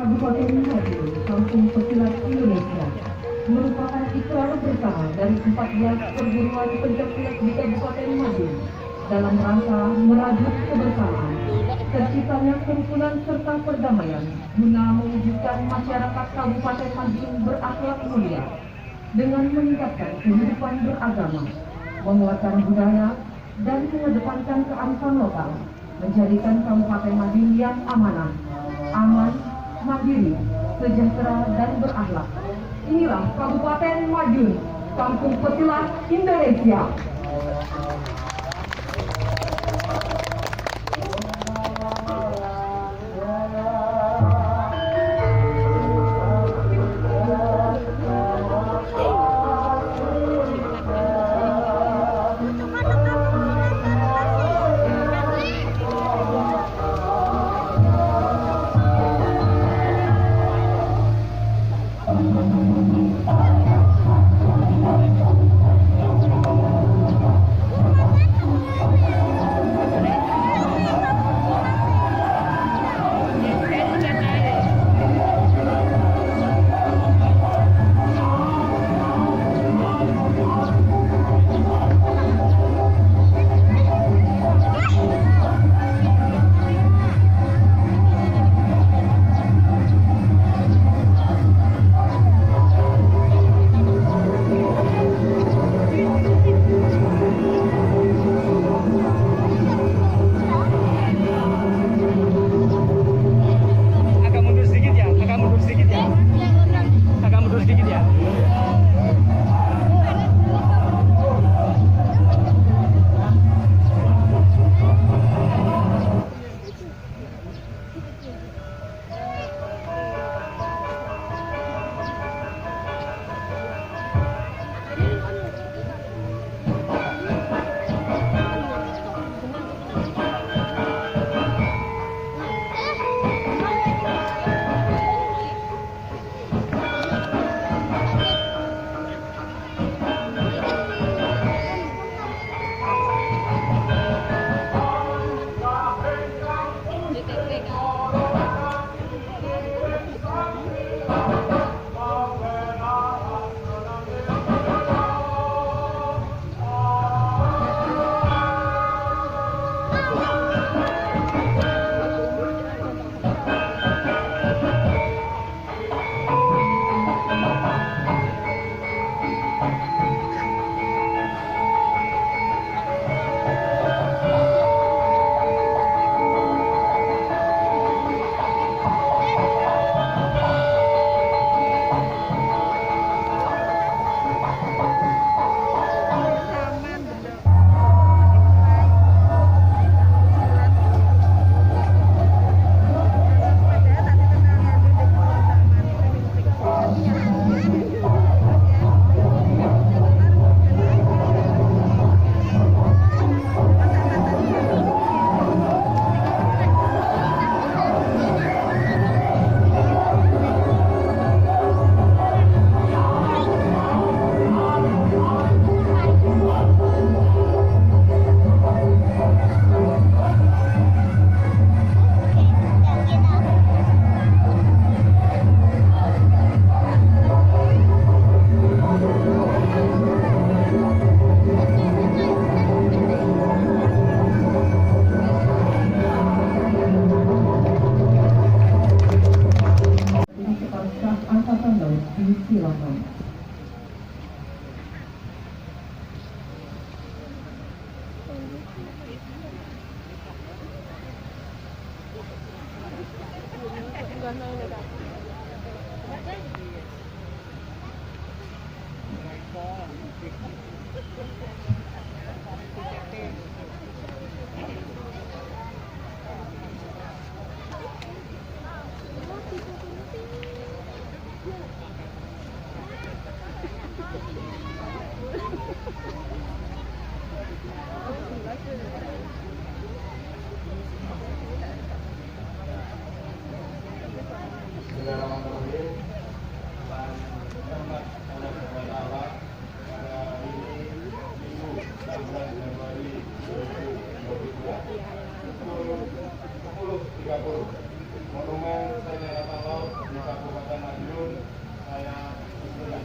Kabupaten Madiun, Kampung Pesilat Indonesia, merupakan ikrar bersama dari 14 perguruan pencaksilat di Kabupaten Madiun dalam rangka merajut kebersamaan, terciptanya kerukunan serta perdamaian guna mewujudkan masyarakat Kabupaten Madiun berakhlak mulia dengan meningkatkan kehidupan beragama, menguatkan budaya, dan mengedepankan kearifan lokal, menjadikan Kabupaten Madiun yang amanah, aman, mandiri, sejahtera, dan berakhlak. Inilah Kabupaten Madiun, Kampung Pesilat Indonesia. Silakan. Monumen Sejarah Laut di Kabupaten Madiun saya usulkan.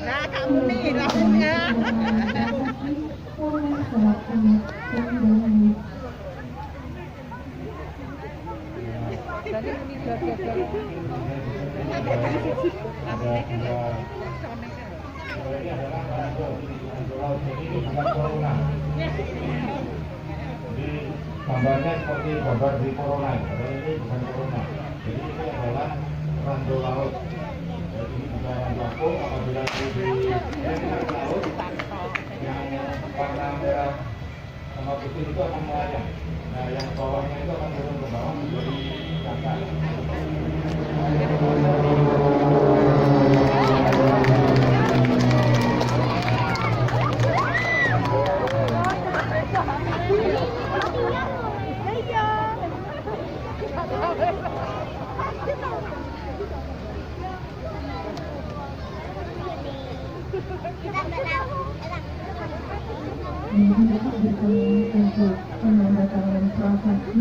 Nah, kamu nih lahirnya. Gambarnya seperti gambar di corona, padahal ini bukan corona. Jadi ini adalah randu laut. Jadi ini bukan randu apung, apabila di laut yang warna merah sama putih itu akan melayang. Nah, yang bawahnya itu akan turun ke bawah menjadi kakak. Ini dapat bertemu untuk penandatanganan prasasti.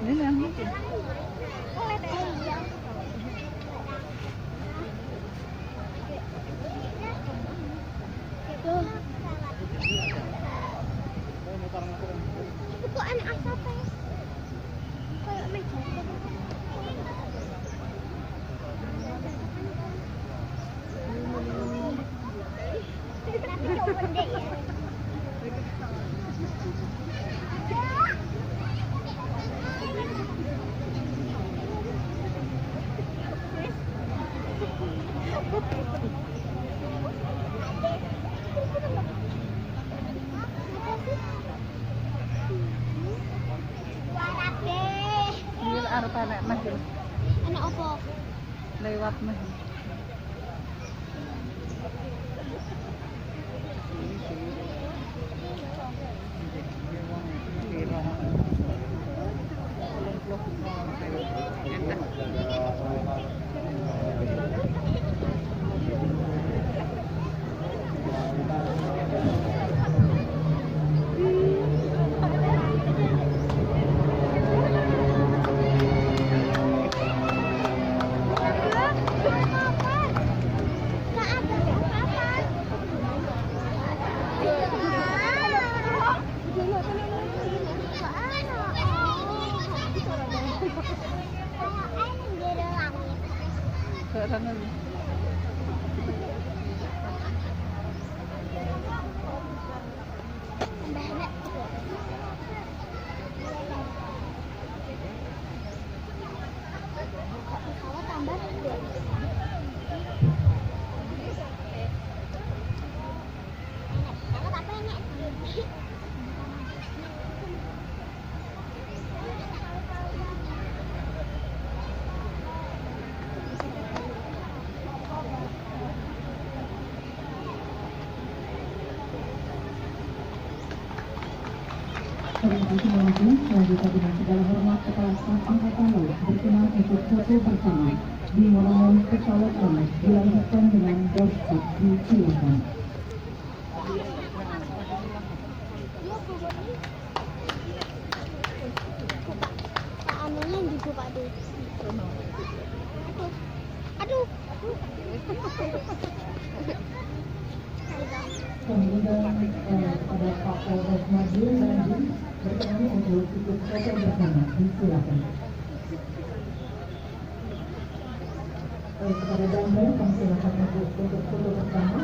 Ini yang Kok anak asap ya? Kayak meja. Tapi coba deh ya. arep anak mah Anak apa? lewat mah. Sana kasih Maju. Selanjutnya dengan segala hormat Kepala Staf Angkatan Laut berkenan untuk foto bersama di monumen pesawat laut dilanjutkan dengan doorstep disilakan. Pak anunya juga Pak De. Aduh. Kemudian kepada Pak Polres Madiun Bandung berkenan untuk ikut foto bersama disilakan. Kepada Damri kami silakan untuk foto bersama.